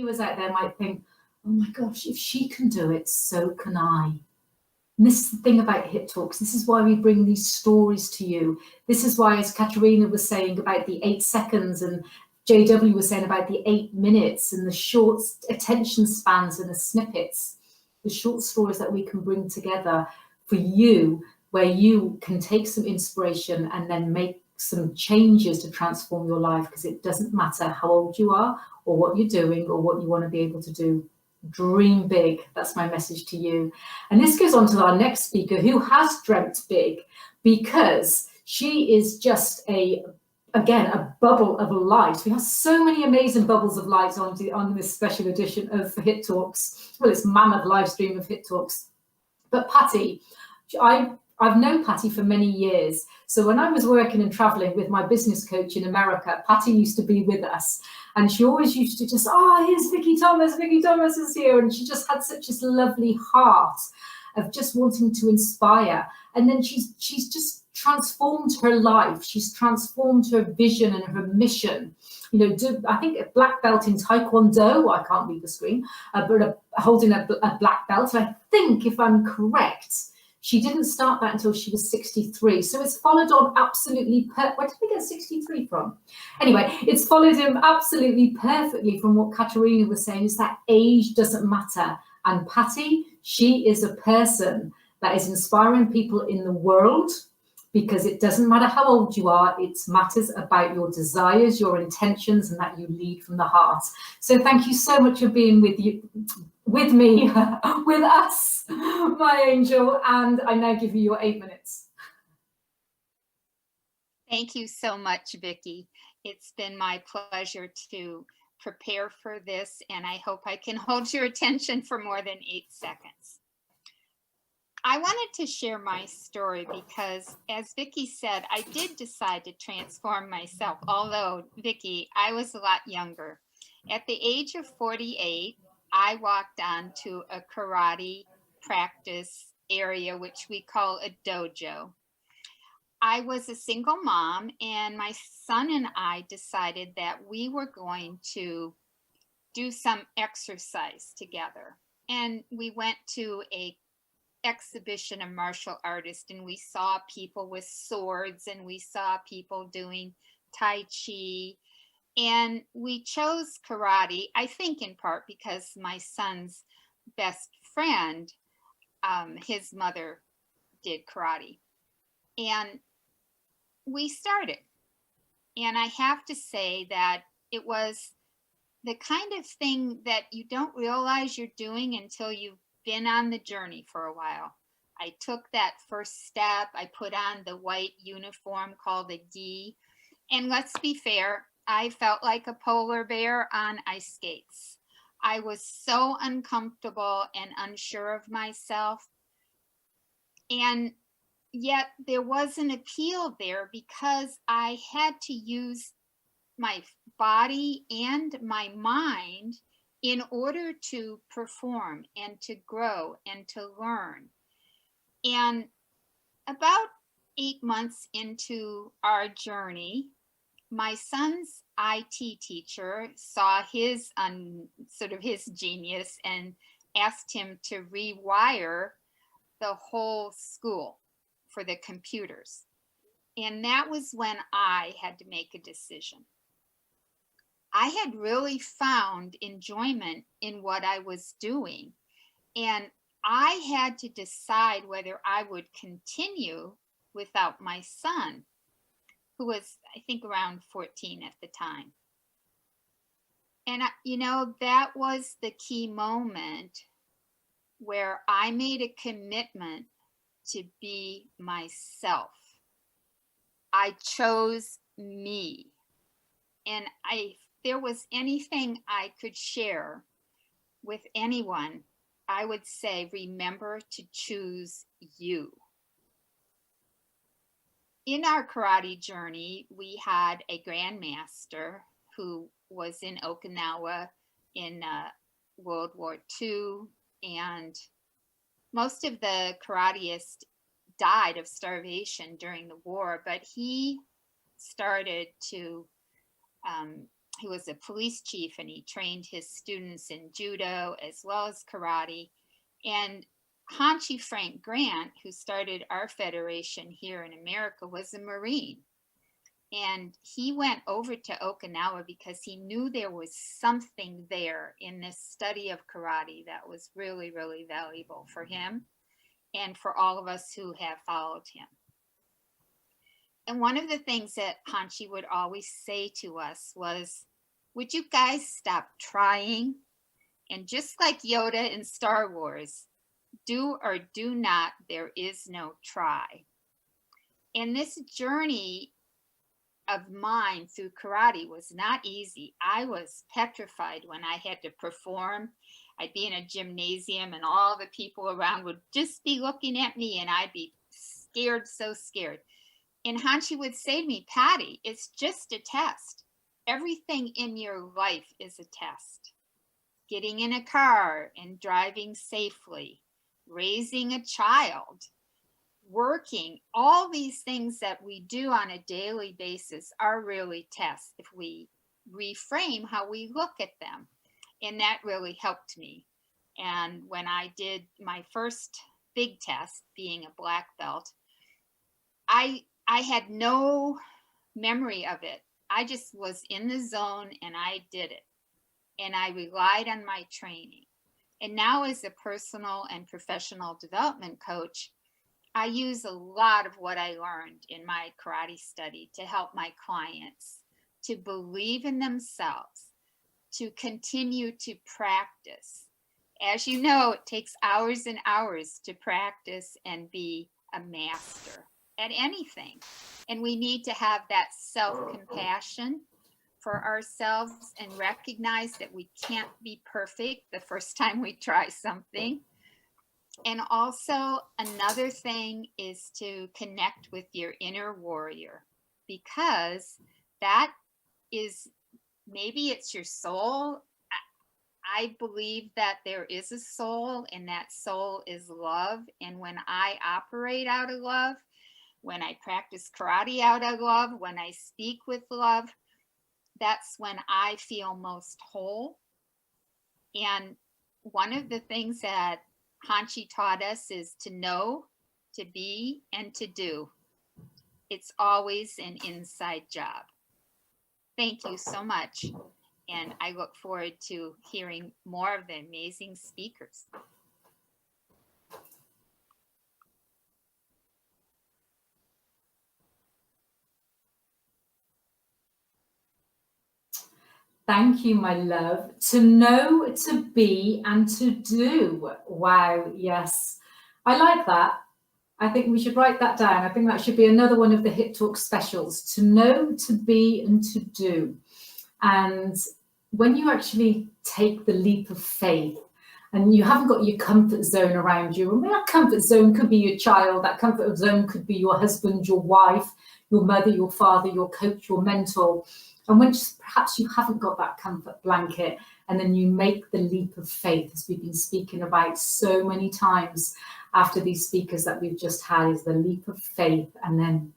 viewers out there might think, oh my gosh, if she can do it, so can I. And this is the thing about Hit Talks. This is why we bring these stories to you. This is why, as Katerina was saying about the 8 seconds and JW was saying about the 8 minutes and the short attention spans and the snippets, the short stories that we can bring together for you, where you can take some inspiration and then make some changes to transform your life, because it doesn't matter how old you are or what you're doing or what you want to be able to do. Dream big. That's my message to you. And this goes on to our next speaker, who has dreamt big, because she is just again, a bubble of light. We have so many amazing bubbles of light on this special edition of Hit Talks. Well, it's mammoth live stream of Hit Talks. But Patty, I've known Patty for many years. So when I was working and traveling with my business coach in America, Patty used to be with us. And she always used to just, here's Vicky Thomas is here. And she just had such this lovely heart of just wanting to inspire. And then she's just transformed her life. She's transformed her vision and her mission. I think a black belt in Taekwondo, I can't read the screen, but holding a black belt. So I think, if I'm correct, she didn't start that until she was 63. So it's followed on absolutely, where did we get 63 from? Anyway, it's followed him absolutely perfectly from what Katerina was saying, is that age doesn't matter. And Patty, she is a person that is inspiring people in the world, because it doesn't matter how old you are, it matters about your desires, your intentions, and that you lead from the heart. So thank you so much for being with me, with us, my angel. And I now give you your 8 minutes. Thank you so much, Vicky. It's been my pleasure to prepare for this, and I hope I can hold your attention for more than 8 seconds. I wanted to share my story because, as Vicky said, I did decide to transform myself. Although, Vicky, I was a lot younger. At the age of 48, I walked onto a karate practice area, which we call a dojo. I was a single mom, and my son and I decided that we were going to do some exercise together. And we went to a exhibition of martial artists, and we saw people with swords, and we saw people doing Tai Chi, and we chose karate, I think in part because my son's best friend, his mother did karate, and we started. And I have to say that it was the kind of thing that you don't realize you're doing until you've been on the journey for a while. I took that first step. I put on the white uniform called a gi. And let's be fair, I felt like a polar bear on ice skates. I was so uncomfortable and unsure of myself. And yet there was an appeal there because I had to use my body and my mind in order to perform and to grow and to learn. And about 8 months into our journey, my son's IT teacher saw his his genius and asked him to rewire the whole school for the computers. And that was when I had to make a decision. I had really found enjoyment in what I was doing, and I had to decide whether I would continue without my son, who was, I think, around 14 at the time. And, that was the key moment where I made a commitment to be myself. I chose me. And if there was anything I could share with anyone, I would say, remember to choose you. In our karate journey, we had a grandmaster who was in Okinawa in World War II, and most of the karateists died of starvation during the war, but he started to He was a police chief, and he trained his students in judo as well as karate. And Conchi Frank Grant, who started our federation here in America, was a Marine. And he went over to Okinawa because he knew there was something there in this study of karate that was really, really valuable for him and for all of us who have followed him. And one of the things that Conchi would always say to us was, would you guys stop trying? And just like Yoda in Star Wars, do or do not, there is no try. And this journey of mine through karate was not easy. I was petrified when I had to perform. I'd be in a gymnasium and all the people around would just be looking at me and I'd be scared, so scared. And Hanchi would say to me, Patty, it's just a test. Everything in your life is a test. Getting in a car and driving safely, raising a child, working, all these things that we do on a daily basis are really tests if we reframe how we look at them. And that really helped me. And when I did my first big test, being a black belt, I had no memory of it. I just was in the zone and I did it. And I relied on my training. And now as a personal and professional development coach, I use a lot of what I learned in my karate study to help my clients to believe in themselves, to continue to practice. As you know, it takes hours and hours to practice and be a master at anything. And we need to have that self-compassion for ourselves and recognize that we can't be perfect the first time we try something. And also another thing is to connect with your inner warrior, because that is, maybe it's your soul. I believe that there is a soul, and that soul is love. And when I operate out of love, when I practice karate out of love, when I speak with love, that's when I feel most whole. And one of the things that Conchi taught us is to know, to be, and to do. It's always an inside job. Thank you so much. And I look forward to hearing more of the amazing speakers. Thank you, my love. To know, to be, and to do. Wow, yes. I like that. I think we should write that down. I think that should be another one of the Hit Talk specials. To know, to be, and to do. And when you actually take the leap of faith, and you haven't got your comfort zone around you, and that comfort zone could be your child, that comfort zone could be your husband, your wife, your mother, your father, your coach, your mentor. And when perhaps you haven't got that comfort blanket, and then you make the leap of faith, as we've been speaking about so many times after these speakers that we've just had, is the leap of faith. And then